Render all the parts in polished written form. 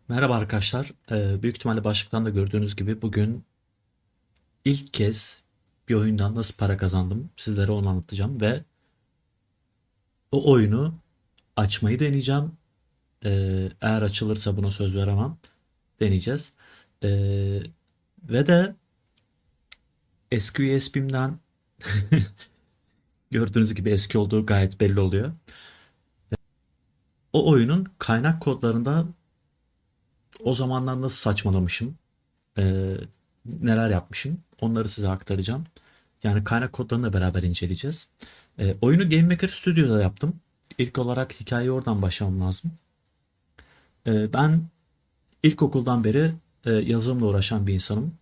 Merhaba arkadaşlar. Büyük ihtimalle başlıktan da gördüğünüz gibi bugün ilk kez bir oyundan nasıl para kazandım sizlere onu anlatacağım ve o oyunu açmayı deneyeceğim. Eğer açılırsa buna söz veremem. Deneyeceğiz. Ee, Ve de eski USB'imden gördüğünüz gibi eski olduğu gayet belli oluyor. O oyunun kaynak kodlarında o zamanlar nasıl saçmalamışım, ee, neler yapmışım onları size aktaracağım. Yani kaynak kodlarını da beraber inceleyeceğiz. Oyunu Game Maker Studio'da yaptım. İlk olarak hikayeyi oradan başlamam lazım. Ben ilkokuldan beri yazılımla uğraşan bir insanım.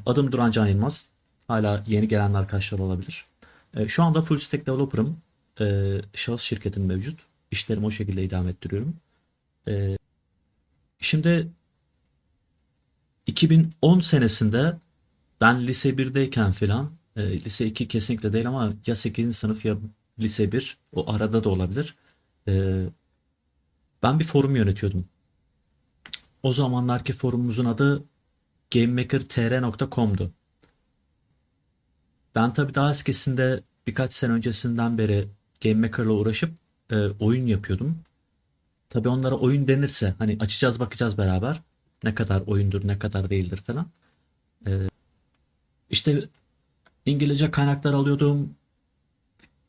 Adım Duran Can Yılmaz. Hala yeni gelen arkadaşlar olabilir. Şu anda full stack developer'ım. Şahıs şirketim mevcut. İşlerimi o şekilde idame ettiriyorum. Şimdi 2010 senesinde ben lise 1'deyken filan, lise 2 kesinlikle değil ama ya 8. sınıf ya lise 1, o arada da olabilir. E, Ben bir forum yönetiyordum. O zamanlarki forumumuzun adı gamemakertr.com'du. Ben tabii daha eskisinde birkaç sene öncesinden beri Game Maker'la uğraşıp oyun yapıyordum. Tabii onlara oyun denirse hani açacağız bakacağız beraber. Ne kadar oyundur ne kadar değildir falan. İşte İngilizce kaynaklar alıyordum.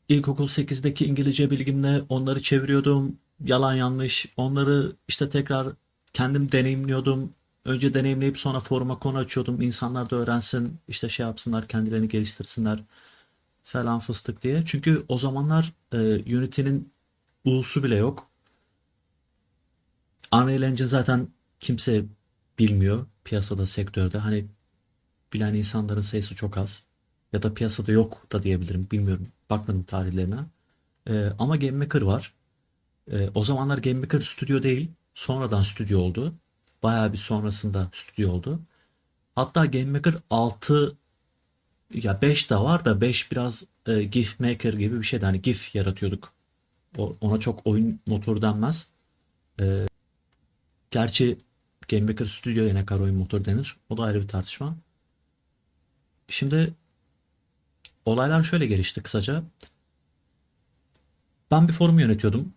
İlkokul 8'deki İngilizce bilgimle onları çeviriyordum. Yalan yanlış. Onları işte tekrar kendim deneyimliyordum. Önce deneyimleyip sonra foruma konu açıyordum. İnsanlar da öğrensin, işte şey yapsınlar, kendilerini geliştirsinler falan fıstık diye. Çünkü o zamanlar Unity'nin U'su bile yok. Unreal Engine zaten kimse bilmiyor piyasada, sektörde. Hani bilen insanların sayısı çok az. Ya da piyasada yok da diyebilirim. Bilmiyorum. Bakmadım tarihlerine. Ama Game Maker var. O zamanlar Game Maker stüdyo değil. Sonradan stüdyo oldu. Bayağı bir sonrasında stüdyo oldu. Hatta Game Maker 6, ya 5 de var da 5 biraz GIF Maker gibi bir şeydi. Hani GIF yaratıyorduk. Ona çok oyun motoru denmez. Gerçi Game Maker Studio ne kadar oyun motoru denir. O da ayrı bir tartışma. Şimdi olaylar şöyle gelişti kısaca. Ben bir forum yönetiyordum.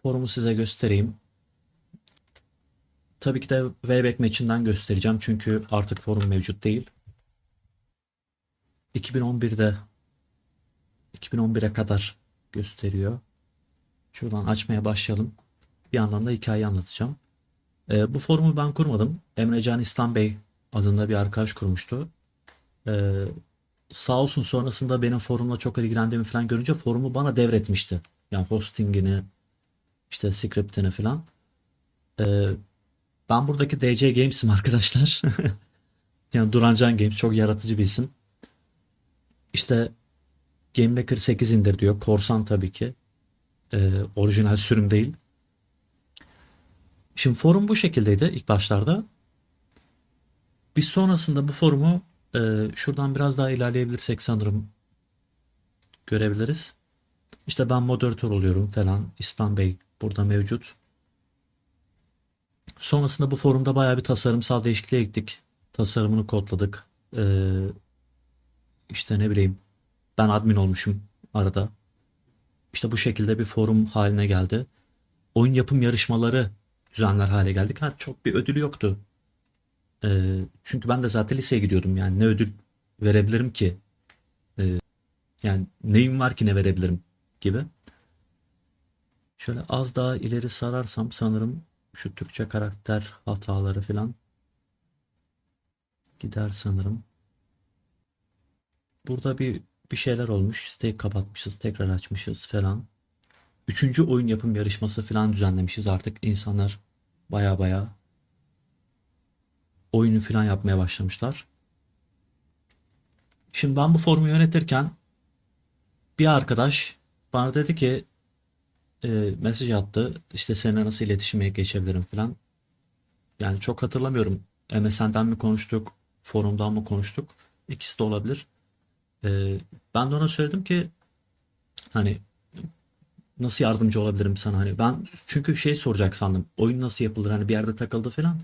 Forumu size göstereyim. Tabii ki de Wayback Match'inden göstereceğim çünkü artık forum mevcut değil. 2011'de 2011'e kadar gösteriyor. Şuradan açmaya başlayalım. Bir yandan da hikayeyi anlatacağım. Bu forumu ben kurmadım. Emrecan İslam Bey adında bir arkadaş kurmuştu. Ee, Sağ olsun sonrasında benim forumla çok ilgilendiğimi falan görünce forumu bana devretmişti. Yani hostingini, işte scriptini falan. Ee, Ben buradaki DC Games'im arkadaşlar. Yani Durancan Games çok yaratıcı bir isim. İşte Game Maker 8 indir diyor. Korsan tabii ki. Orijinal sürüm değil. Şimdi forum bu şekildeydi ilk başlarda. Biz sonrasında bu forumu şuradan biraz daha ilerleyebilirsek sanırım görebiliriz. İşte ben moderatör oluyorum falan. İslam Bey burada mevcut. Sonrasında bu forumda bayağı bir tasarımsal değişikliğe gittik. Tasarımını kodladık. İşte ne bileyim ben admin olmuşum arada. İşte bu şekilde bir forum haline geldi. Oyun yapım yarışmaları düzenler hale geldik. Ha, çok bir ödülü yoktu. Çünkü ben de zaten liseye gidiyordum. Yani ne ödül verebilirim ki? Yani neyim var ki ne verebilirim gibi. Şöyle az daha ileri sararsam sanırım şu Türkçe karakter hataları falan gider sanırım. Burada bir şeyler olmuş. Siteyi kapatmışız, tekrar açmışız falan. Üçüncü oyun yapım yarışması falan düzenlemişiz. Artık insanlar baya baya oyunu falan yapmaya başlamışlar. Şimdi ben bu forumu yönetirken bir arkadaş bana dedi ki e, mesaj attı. İşte seninle nasıl iletişime geçebilirim falan. Yani çok hatırlamıyorum. MSN'den mi konuştuk, forumdan mı konuştuk? İkisi de olabilir. E, Ben de ona söyledim ki hani nasıl yardımcı olabilirim sana hani ben çünkü şey soracak sandım. Oyun nasıl yapılır hani bir yerde takıldı falan.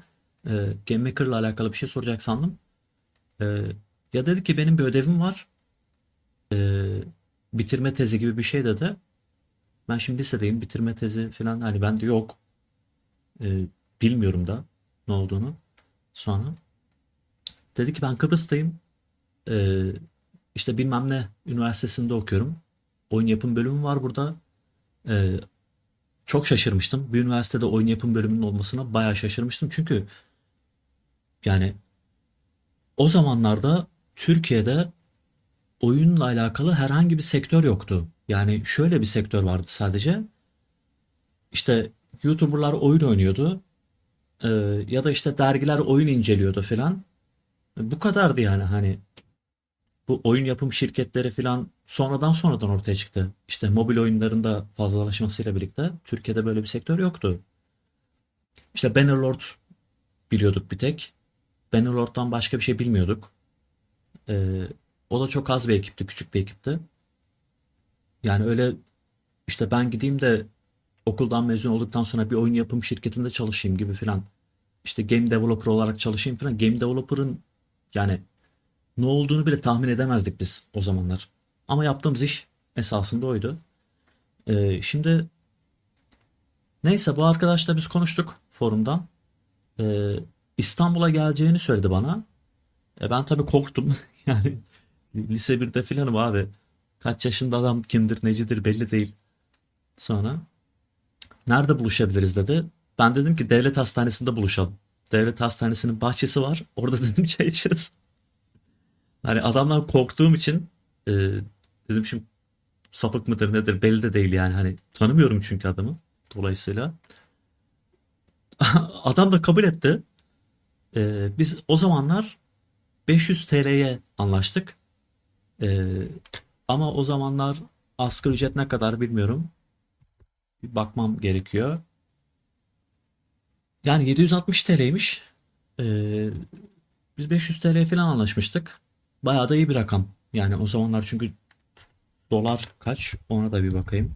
Game Maker'la alakalı bir şey soracak sandım. Ee, Ya dedi ki benim bir ödevim var. Bitirme tezi gibi bir şey dedi. Ben şimdi lisedeyim bitirme tezi falan hani bende yok. Ee, Bilmiyorum da ne olduğunu. Sonra dedi ki ben Kıbrıs'tayım. Ee, işte bilmem ne üniversitesinde okuyorum. Oyun yapım bölümü var burada. Ee, Çok şaşırmıştım. Bir üniversitede oyun yapım bölümünün olmasına bayağı şaşırmıştım. Çünkü yani o zamanlarda Türkiye'de oyunla alakalı herhangi bir sektör yoktu. Yani şöyle bir sektör vardı sadece. İşte YouTuber'lar oyun oynuyordu. Ee, Ya da işte dergiler oyun inceliyordu filan. Bu kadardı yani hani bu oyun yapım şirketleri filan sonradan ortaya çıktı. İşte mobil oyunlarında fazlalaşmasıyla birlikte Türkiye'de böyle bir sektör yoktu. İşte Bannerlord biliyorduk bir tek. Bannerlord'dan başka bir şey bilmiyorduk. Ee, O da çok az bir ekipti, küçük bir ekipti. Yani öyle işte ben gideyim de okuldan mezun olduktan sonra bir oyun yapım şirketinde çalışayım gibi filan. İşte game developer olarak çalışayım filan. Game developer'ın yani ne olduğunu bile tahmin edemezdik biz o zamanlar. Ama yaptığımız iş esasında oydu. Şimdi neyse bu arkadaşla biz konuştuk forumdan. Ee, İstanbul'a geleceğini söyledi bana. Ben tabii korktum. Yani lise birde filanım abi. Kaç yaşında adam kimdir necidir belli değil. Sonra nerede buluşabiliriz dedi. Ben dedim ki devlet hastanesinde buluşalım. Devlet hastanesinin bahçesi var. Orada dedim çay içeriz. Hani adamdan korktuğum için e, dedim şimdi sapık mıdır nedir belli de değil yani. Hani tanımıyorum çünkü adamı. Dolayısıyla adam da kabul etti. Biz o zamanlar 500 TL'ye anlaştık. E, Ama o zamanlar asgari ücret ne kadar bilmiyorum. Bir bakmam gerekiyor. Yani 760 TL'ymiş. Biz 500 TL falan anlaşmıştık. Bayağı da iyi bir rakam. Yani o zamanlar çünkü dolar kaç? Ona da bir bakayım.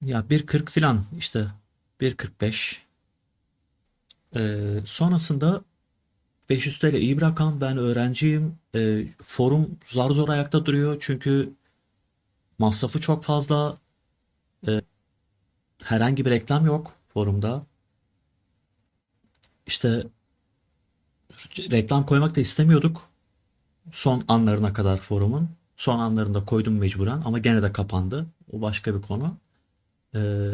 Ya 1.40 falan işte 1.45. Sonrasında 500 TL iyi bir rakam. Ben öğrenciyim. Forum zar zor ayakta duruyor. Çünkü masrafı çok fazla. Herhangi bir reklam yok forumda. İşte reklam koymak da istemiyorduk. Son anlarına kadar forumun. Son anlarında koydum mecburen ama gene de kapandı. O başka bir konu. Ee,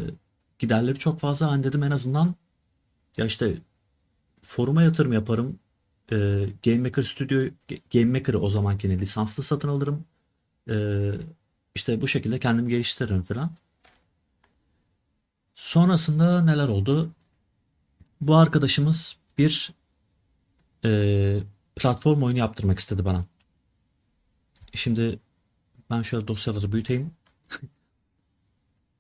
Giderleri çok fazla. Hani dedim en azından ya işte foruma yatırım yaparım. Game Maker Studio, Game Maker'ı o zamankini lisanslı satın alırım. Ee, işte bu şekilde kendimi geliştiririm falan. Sonrasında neler oldu? Bu arkadaşımız bir e, platform oyunu yaptırmak istedi bana. Şimdi ben şöyle dosyaları büyüteyim.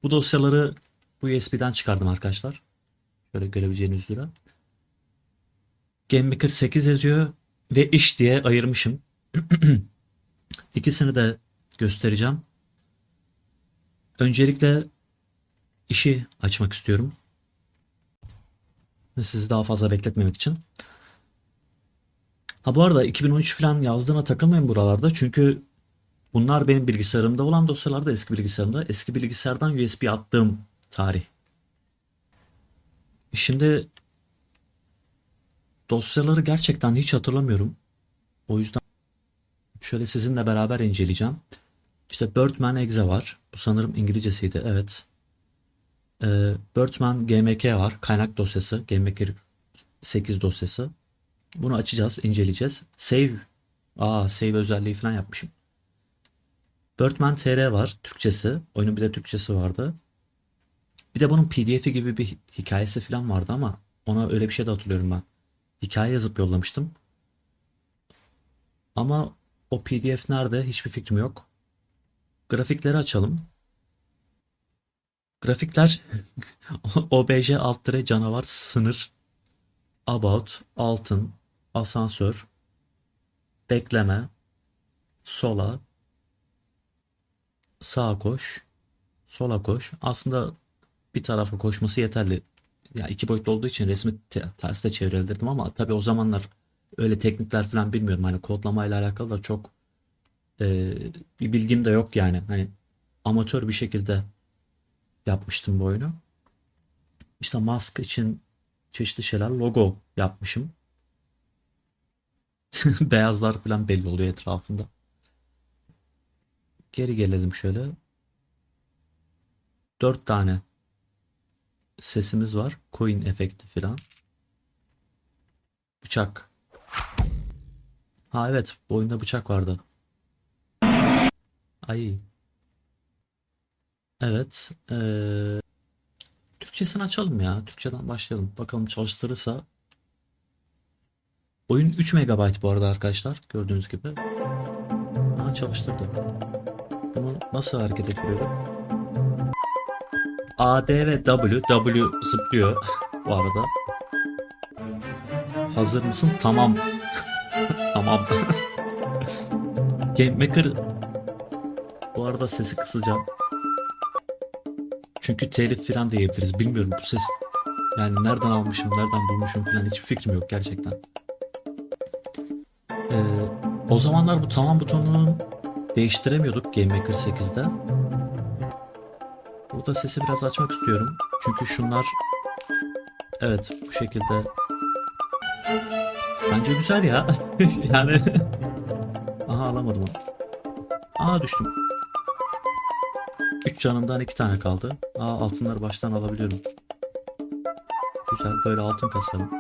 Bu dosyaları bu USB'den çıkardım arkadaşlar. Şöyle görebileceğiniz üzere. Game Maker 8 yazıyor ve iş diye ayırmışım. İkisini de göstereceğim. Öncelikle işi açmak istiyorum. Sizi daha fazla bekletmemek için. Ha bu arada 2013 falan yazdığına takılmayın buralarda. Çünkü bunlar benim bilgisayarımda olan dosyalarda eski bilgisayarımda. Eski bilgisayardan USB attığım tarih. Şimdi dosyaları gerçekten hiç hatırlamıyorum. O yüzden şöyle sizinle beraber inceleyeceğim. İşte Birdman Exe var. Bu sanırım İngilizcesiydi. Evet. Birdman GMK var. Kaynak dosyası. GMK 8 dosyası. Bunu açacağız, inceleyeceğiz. Save özelliği falan yapmışım. Birdman TR var, Türkçesi. Oyunun bir de Türkçesi vardı. Bir de bunun PDF'i gibi bir hikayesi falan vardı ama ona öyle bir şey de hatırlıyorum ben. Hikaye yazıp yollamıştım. Ama o PDF nerede hiçbir fikrim yok. Grafikleri açalım. Grafikler OBJ alt tire canavar sınır about altın asansör bekleme sola sağa koş Sola koş. Aslında bir tarafa koşması yeterli. Ya iki boyutlu olduğu için resmi terste çevirebilirdim ama tabii o zamanlar öyle teknikler falan bilmiyorum. Hani kodlamayla alakalı da çok e, bir bilgim de yok yani. Hani amatör bir şekilde yapmıştım bu oyunu. İşte mask için çeşitli şeyler, logo yapmışım. Beyazlar falan belli oluyor etrafında. Geri gelelim şöyle. 4 tane sesimiz var. Coin efekti falan. Bıçak. Ha evet, bu oyunda bıçak vardı. Ay. Evet. Türkçesini açalım ya. Türkçeden başlayalım. Bakalım çalıştırırsa. Oyun 3 megabayt bu arada arkadaşlar. Gördüğünüz gibi. Ha, çalıştırdı. Bunu nasıl hareket ettiriyorum? A, D ve W. W zıplıyor bu arada. Hazır mısın? Tamam. Tamam. Game Maker bu arada sesi kısacağım. Çünkü telif falan diyebiliriz. Bilmiyorum bu ses. Yani nereden almışım, nereden bulmuşum falan hiçbir fikrim yok gerçekten. Ee, O zamanlar bu tamam butonunu değiştiremiyorduk Game Maker 8'de. Burada sesi biraz açmak istiyorum. Çünkü şunlar evet bu şekilde bence güzel ya. Yani aha alamadım onu. Aa düştüm. 3 canımdan 2 tane kaldı. Aa altınları baştan alabiliyorum. Güzel böyle altın kasalım.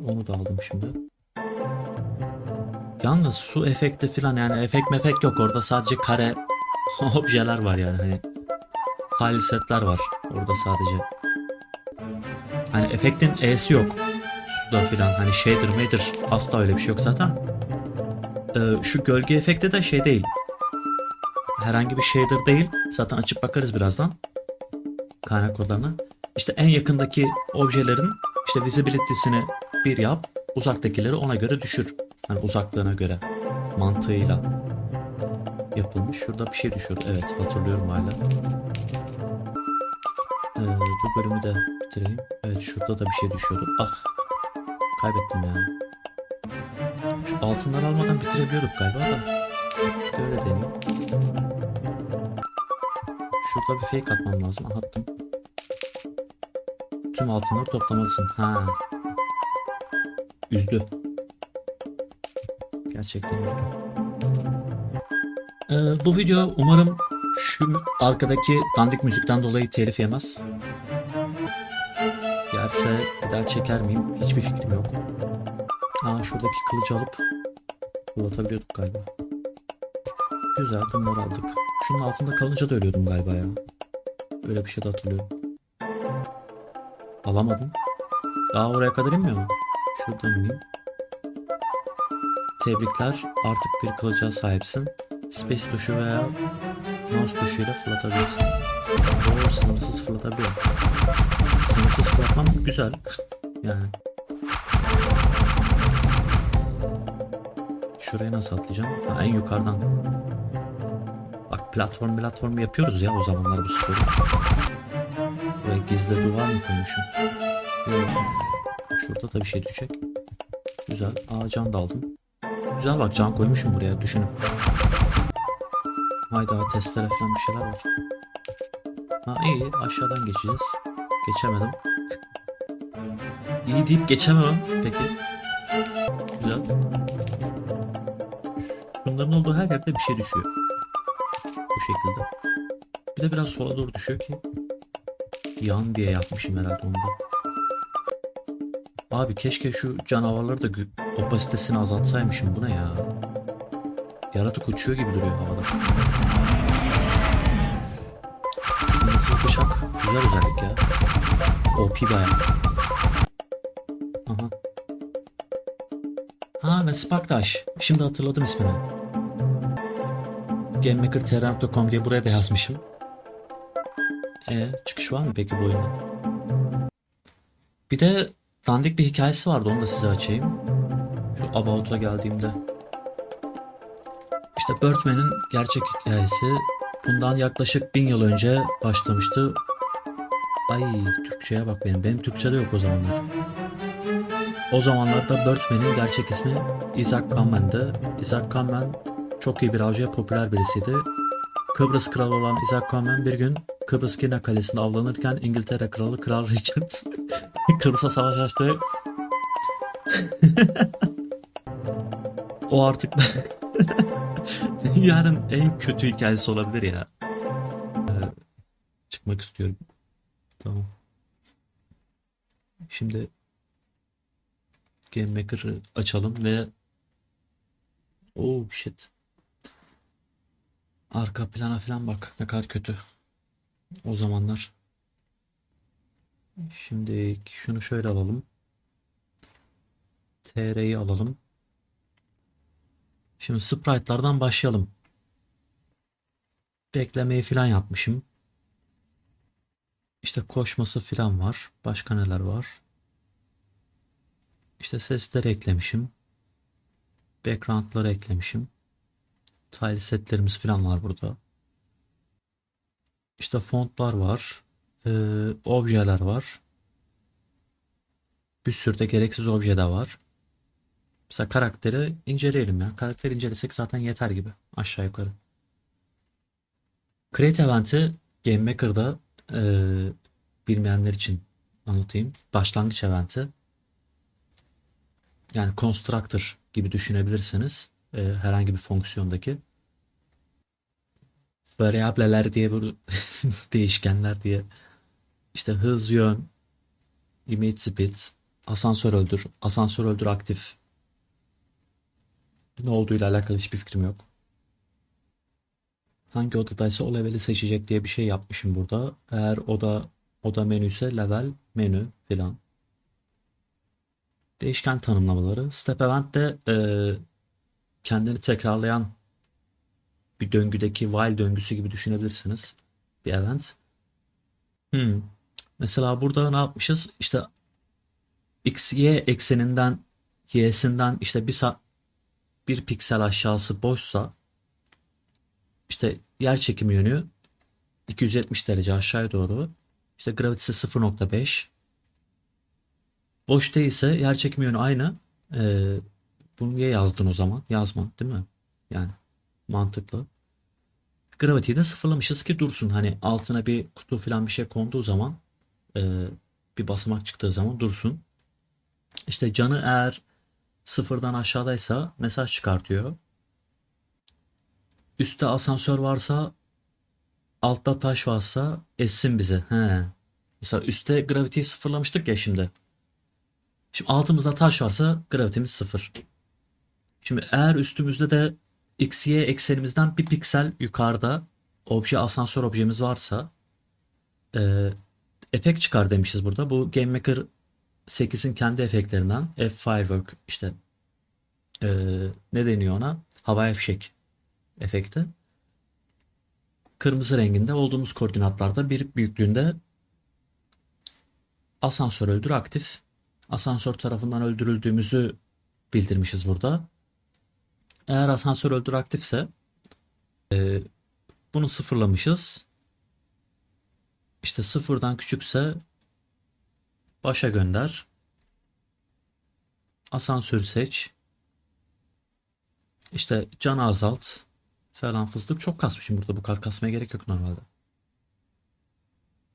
Onu da aldım şimdi. Yalnız su efekti falan yani efekt mefek yok orada sadece kare objeler var yani hani tile setler var orada sadece. Hani efektin E'si yok suda filan hani shader mader asla öyle bir şey yok zaten. Şu gölge efekti de şey değil. Herhangi bir shader değil. Zaten açıp bakarız birazdan. Kaynak kodlarına. İşte en yakındaki objelerin işte visibility'sini bir yap. Uzaktakileri ona göre düşür. Hani uzaklığına göre mantığıyla yapılmış. Şurada bir şey düşüyordu. Evet hatırlıyorum hala. Bu bölümü de bitireyim. Evet şurada da bir şey düşüyordu. Ah kaybettim ya. Şu altınları almadan bitirebiliyorduk galiba da. Bir de öyle deneyeyim. Şurada bir fake atmam lazım. Aha, attım. Tüm altınları toplamalısın. Ha. Üzdü. Gerçekten üzdü. Bu video umarım şu arkadaki dandik müzikten dolayı telif yemez. Yerse bir daha çeker miyim? Hiçbir fikrim yok. Aa, şuradaki kılıcı alıp fırlatabiliyorduk galiba. Güzel bunları aldık. Şunun altında kalınca da ölüyordum galiba ya. Öyle bir şey de hatırlıyorum. Alamadım. Daha oraya kadar inmiyor mu? Şuradan ineyim. Tebrikler. Artık bir kılıca sahipsin. Space tuşu veya mouse tuşuyla fırlatabilirsin. Oo, sınırsız fırlatabiliyor. Sınırsız fırlatmam güzel. Yani. Şuraya nasıl atlayacağım? Ha, en yukarıdan. Bak platform yapıyoruz ya o zamanlar bu sporu. Buraya gizli duvar mı koymuşum? Şurada da bir şey düşecek. Güzel. Aa can da aldım. Güzel bak can koymuşum buraya düşünün. Hayda testere falan bir şeyler var. Ha iyi aşağıdan geçeceğiz. Geçemedim. İyi deyip geçemem. Peki. Güzel. Bunların olduğu her yerde bir şey düşüyor. Bu şekilde. Bir de biraz sola doğru düşüyor ki. Yan diye yapmışım herhalde onu da. Abi keşke şu canavarları da opasitesini azaltsaymışım. Bu ne ya? Yaratık uçuyor gibi duruyor havada. Sınırsız bıçak. Güzel özellik ya. OP bayağı. Aha. Ha Nasip Aktaş. Şimdi hatırladım ismini. GameMakerTR.com diye buraya da yazmışım. Çıkış var mı peki bu oyunda? Bir de dandik bir hikayesi vardı onu da size açayım. Şu About'a geldiğimde. İşte Birdman'in gerçek hikayesi Bundan yaklaşık 1000 yıl önce başlamıştı. Ay, Türkçe'ye bak benim. Benim Türkçe'de yok o zamanlar. O zamanlarda Birdman'in gerçek ismi Isaac Kamen'di. Isaac Kamen çok iyi bir avcı, popüler birisiydi. Kıbrıs kralı olan Isaac Kamen bir gün Kıbrıs Girne Kalesi'nde avlanırken İngiltere kralı Kral Richard Kıbrıs'a savaş açtı. O artık dünyanın en kötü hikayesi olabilir ya. Çıkmak istiyorum. Tamam. Şimdi Game Maker'ı açalım ve oh shit. Arka plana falan bak ne kadar kötü. O zamanlar. Şimdi şunu şöyle alalım. TR'yi alalım. Şimdi sprite'lardan başlayalım. Beklemeyi falan yapmışım. İşte koşması falan var. Başka neler var? İşte sesleri eklemişim. Background'ları eklemişim. Tile setlerimiz falan var burada. İşte fontlar var. Objeler var. Bir sürü de gereksiz obje de var. Mesela karakteri inceleyelim ya. Karakteri incelesek zaten yeter gibi. Aşağı yukarı. Create Event'i Game Maker'da bilmeyenler için anlatayım. Başlangıç eventi. Yani constructor gibi düşünebilirsiniz. Herhangi bir fonksiyondaki. Variableler diye bu değişkenler diye. İşte hız, yön, image speed, asansör öldür, asansör öldür aktif. Ne olduğuyla alakalı hiçbir fikrim yok. Hangi odadaysa o leveli seçecek diye bir şey yapmışım burada. Eğer oda menü ise level menü filan. Değişken tanımlamaları. Step event de kendini tekrarlayan bir döngüdeki while döngüsü gibi düşünebilirsiniz. Bir event. Hmm. Mesela burada ne yapmışız? İşte x, y ekseninden y'sinden işte bir piksel aşağısı boşsa işte yer çekimi yönü 270 derece aşağıya doğru. İşte gravity'si 0,5. Boş değilse yer çekimi yönü aynı. Ee, Bunu niye yazdın o zaman? Yazma, değil mi? Yani mantıklı. Gravity'yi de sıfırlamışız ki dursun. Hani altına bir kutu falan bir şey konduğu zaman bir basamak çıktığı zaman dursun. İşte canı eğer sıfırdan aşağıdaysa mesaj çıkartıyor. Üstte asansör varsa, altta taş varsa essin bizi. He. Mesela üstte gravity'yi sıfırlamıştık ya şimdi. Şimdi altımızda taş varsa gravitimiz sıfır. Şimdi eğer üstümüzde de x, y eksenimizden bir piksel yukarıda asansör objemiz varsa e, efekt çıkar demişiz burada. Bu GameMaker 8'in kendi efektlerinden. F-Firework işte e, ne deniyor ona? Havai fişek efekti. Kırmızı renginde olduğumuz koordinatlarda bir büyüklüğünde asansör öldür aktif. Asansör tarafından öldürüldüğümüzü bildirmişiz burada. Eğer asansör öldür aktifse bunu sıfırlamışız. İşte sıfırdan küçükse başa gönder. Asansörü seç. İşte canı azalt falan fıstık. Çok kasmışım burada. Bu kadar kasmaya gerek yok normalde.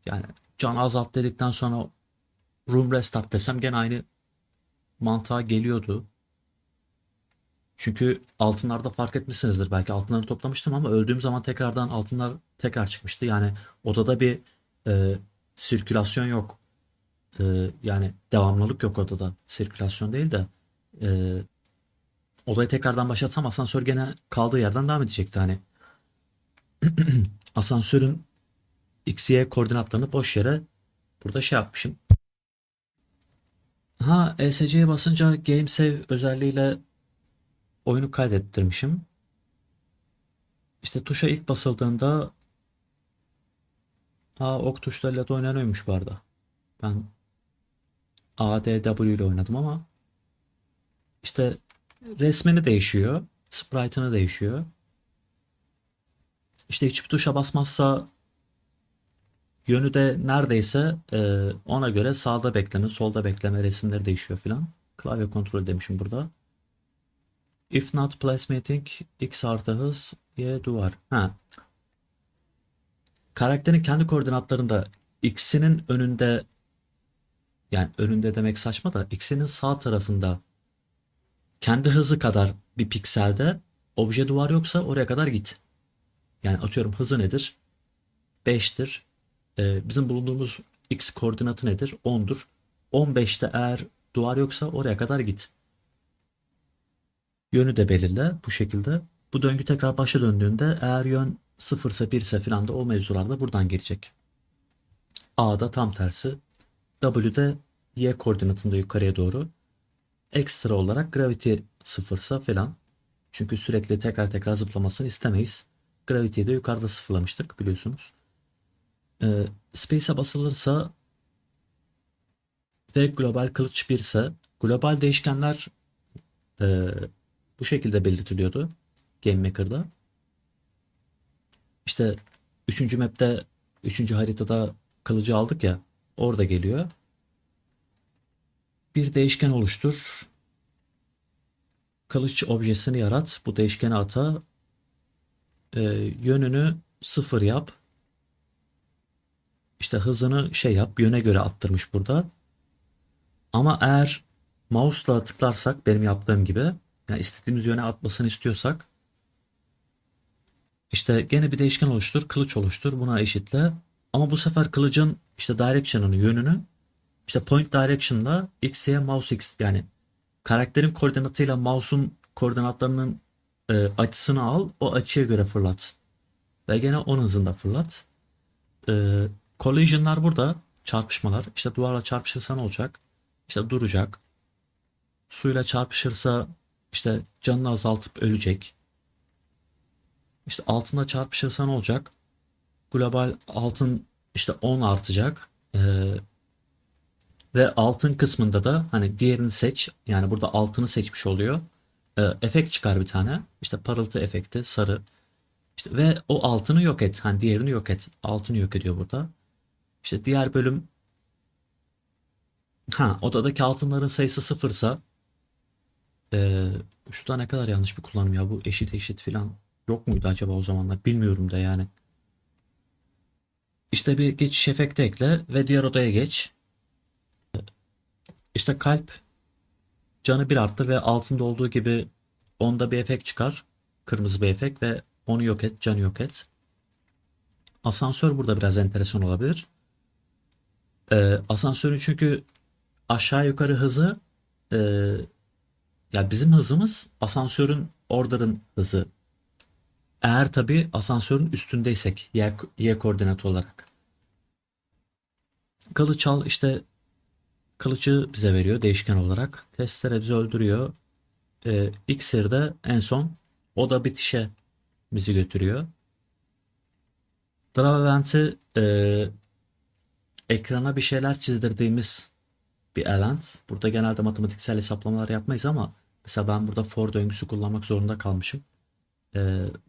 Yani can azalt dedikten sonra room restart desem gene aynı mantığa geliyordu. Çünkü altınlarda fark etmişsinizdir. Belki altınları toplamıştım ama öldüğüm zaman tekrardan altınlar tekrar çıkmıştı. Yani odada bir e, sirkülasyon yok. Yani devamlılık yok odada. Sirkülasyon değil de e, odayı tekrardan başlatsam asansör gene kaldığı yerden devam edecekti. Hani asansörün x, y koordinatlarını boş yere burada şey yapmışım. Ha, ESC'ye basınca Game Save özelliğiyle oyunu kaydettirmişim. İşte tuşa ilk basıldığında ok tuşlarıyla da oynanıyormuş bu arada. Ben A, D, W ile oynadım ama işte resmini değişiyor. Sprite'ını değişiyor. İşte hiçbir tuşa basmazsa yönü de neredeyse ona göre sağda bekleme, solda bekleme resimleri değişiyor filan. Klavye kontrolü demişim burada. If not placemating x artı hız y duvar. Ha. Karakterin kendi koordinatlarında x'inin önünde, yani önünde demek saçma da, x'inin sağ tarafında kendi hızı kadar bir pikselde obje duvar yoksa oraya kadar git. Yani atıyorum hızı nedir? 5'tir. Bizim bulunduğumuz x koordinatı nedir? 10'dur. 15'te eğer duvar yoksa oraya kadar git. Yönü de belirle bu şekilde. Bu döngü tekrar başa döndüğünde eğer yön 0 ise 1 ise filan da o mevzularda buradan gelecek. A'da tam tersi. W'de y koordinatında yukarıya doğru. Ekstra olarak gravity 0 ise filan. Çünkü sürekli tekrar tekrar zıplamasını istemeyiz. Gravity'yi de yukarıda sıfırlamıştık biliyorsunuz. Space'e basılırsa ve global kılıç 1 ise global değişkenler e, bu şekilde belirtiliyordu Game Maker'da. İşte 3. map'te 3. haritada kılıcı aldık ya, orada geliyor. Bir değişken oluştur. Kılıç objesini yarat. Bu değişkeni ata. Yönünü 0 yap. İşte hızını şey yap. Yöne göre attırmış burada. Ama eğer mouse'la tıklarsak benim yaptığım gibi, yani istediğimiz yöne atmasını istiyorsak, işte gene bir değişken oluştur. Kılıç oluştur. Buna eşitle. Ama bu sefer kılıcın işte direction'ını, yönünü işte point direction'la x, y, mouse x, yani karakterin koordinatıyla mouse'un koordinatlarının açısını al. O açıya göre fırlat. Ve gene 10 hızında fırlat. E, Collision'lar burada. Çarpışmalar. İşte duvarla çarpışırsa ne olacak? İşte duracak. Suyla çarpışırsa işte canını azaltıp ölecek. İşte altında çarpışırsa ne olacak? Global altın işte 10 artacak. Ve altın kısmında da hani diğerini seç. Yani burada altını seçmiş oluyor. Efekt çıkar bir tane. İşte parıltı efekti sarı. İşte ve o altını yok et. Hani diğerini yok et. Altını yok ediyor burada. İşte diğer bölüm, ha, odadaki altınların sayısı sıfırsa şurada ne kadar yanlış bir kullanım ya, bu eşit eşit filan yok muydu acaba o zamanlar, bilmiyorum da yani. İşte bir geçiş efekti ekle ve diğer odaya geç. İşte kalp canı bir arttı ve altında olduğu gibi onda bir efekt çıkar. Kırmızı bir efekt ve onu yok et, canı yok et. Asansör burada biraz enteresan olabilir. Asansörün çünkü aşağı yukarı hızı, e, ya bizim hızımız asansörün order'ın hızı. Eğer tabii asansörün üstündeysek y koordinatı olarak. Kılıç al, işte kılıcı bize veriyor değişken olarak. Testere bizi öldürüyor. İksir de en son oda bitişe bizi götürüyor. Draw Event'i ekrana bir şeyler çizdirdiğimiz bir event. Burada genelde matematiksel hesaplamalar yapmayız ama mesela ben burada for döngüsü kullanmak zorunda kalmışım.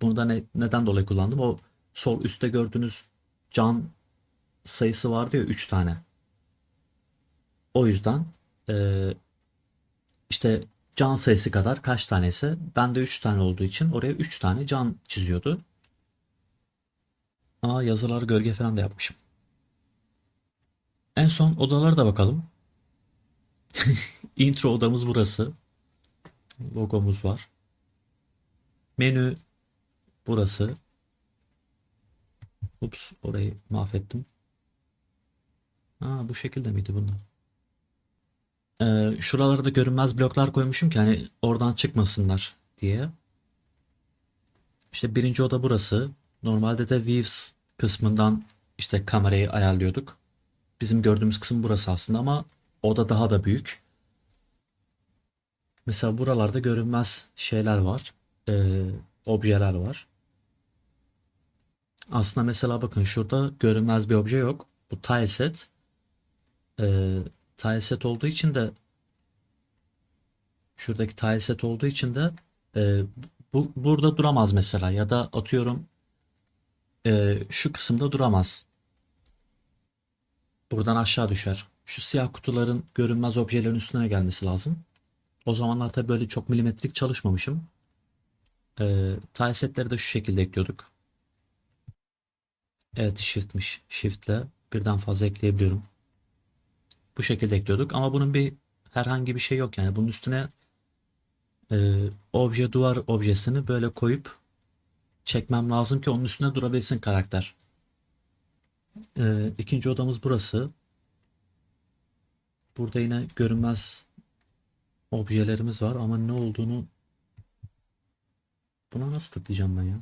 Bunu da neden dolayı kullandım? O sol üstte gördüğünüz can sayısı vardı ya, 3 tane. O yüzden işte can sayısı kadar kaç tanesi, bende 3 tane olduğu için oraya 3 tane can çiziyordu. Aa, yazılar gölge falan da yapmışım. En son odalara da bakalım. Intro odamız burası. Logomuz var. Menü burası. Ups, orayı mahvettim. Aa, bu şekilde miydi bunda? Şuralara da görünmez bloklar koymuşum ki hani oradan çıkmasınlar diye. İşte birinci oda burası. Normalde de Views kısmından işte kamerayı ayarlıyorduk. Bizim gördüğümüz kısım burası aslında ama oda daha da büyük. Mesela buralarda görünmez şeyler var. Objeler var. Aslında mesela bakın şurada görünmez bir obje yok. Bu tileset. Ee, Tileset olduğu için de, şuradaki tileset olduğu için de e, bu burada duramaz mesela, ya da atıyorum şu kısımda duramaz. Buradan aşağı düşer. Şu siyah kutuların görünmez objelerin üstüne gelmesi lazım. O zamanlar tabii böyle çok milimetrik çalışmamışım. Tile setleri de şu şekilde ekliyorduk. Evet, shift'miş. Shift'le birden fazla ekleyebiliyorum. Bu şekilde ekliyorduk ama bunun herhangi bir şey yok yani. Bunun üstüne obje duvar objesini böyle koyup çekmem lazım ki onun üstüne durabilsin karakter. İkinci odamız burası. Burada yine görünmez objelerimiz var ama ne olduğunu buna nasıl tıklayacağım ben ya?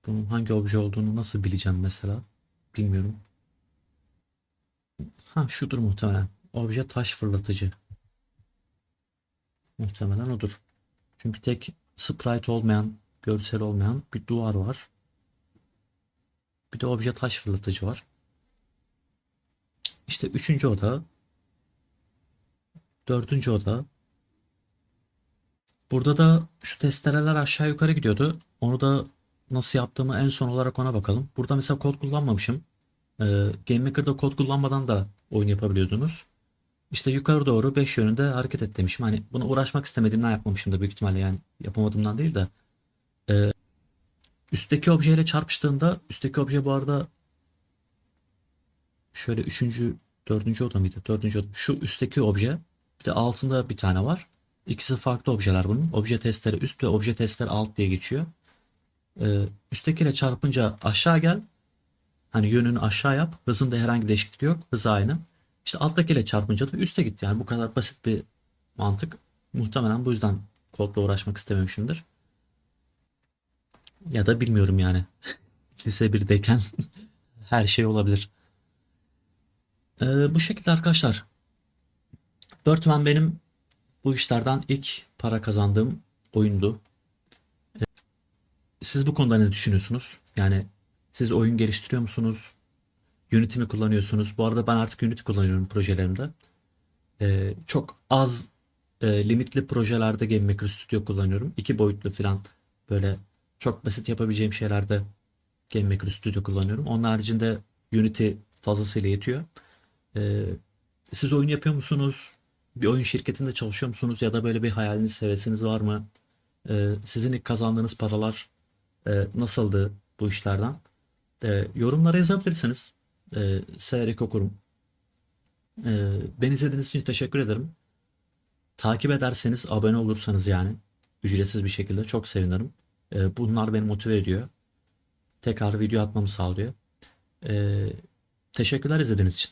Bunun hangi obje olduğunu nasıl bileceğim mesela? Bilmiyorum. Ha, şudur muhtemelen. Obje taş fırlatıcı. Muhtemelen odur. Çünkü tek sprite olmayan, görsel olmayan bir duvar var. Bir de obje taş fırlatıcı var. İşte üçüncü oda, dördüncü oda. Burada da şu testereler aşağı yukarı gidiyordu. Onu da nasıl yaptığımı en son olarak ona bakalım. Burada mesela kod kullanmamışım. GameMaker'da kod kullanmadan da oyun yapabiliyordunuz. İşte yukarı doğru 5 yönünde hareket et demişim. Hani bunu uğraşmak istemediğimden yapmamışım da büyük ihtimalle, yani yapamadığımdan değil de. Üstteki objeyle çarpıştığında, üstteki obje bu arada şöyle üçüncü, dördüncü oda mıydı? Dördüncü oda. Şu üstteki obje, bir de altında bir tane var. İkisi farklı objeler bunun. Obje testleri üst ve obje testleri alt diye geçiyor. Üsttekiyle çarpınca aşağı gel. Hani yönünü aşağı yap. Hızında herhangi bir değişiklik yok. Hızı aynı. İşte alttakiyle çarpınca da üste git. Yani bu kadar basit bir mantık. Muhtemelen bu yüzden kodla uğraşmak istememişimdir. Ya da bilmiyorum yani. Lise 1'deyken her şey olabilir. Bu şekilde arkadaşlar. Birdman benim bu işlerden ilk para kazandığım oyundu. Siz bu konuda ne düşünüyorsunuz? Yani siz oyun geliştiriyor musunuz? Unity mi kullanıyorsunuz? Bu arada ben artık Unity kullanıyorum projelerimde. Çok az limitli projelerde Game Maker Studio kullanıyorum. İki boyutlu falan böyle çok basit yapabileceğim şeylerde Game Maker Studio kullanıyorum. Onun haricinde Unity fazlasıyla yetiyor. Ee, Siz oyun yapıyor musunuz? Bir oyun şirketinde çalışıyor musunuz? Ya da böyle bir hayaliniz, hevesiniz var mı? Sizin ilk kazandığınız paralar nasıldı bu işlerden? Yorumlara yazabilirsiniz. Severek okurum. Beni izlediğiniz için teşekkür ederim. Takip ederseniz, abone olursanız yani ücretsiz bir şekilde çok sevinirim. Bunlar beni motive ediyor. Tekrar video atmamı sağlıyor. Teşekkürler izlediğiniz için.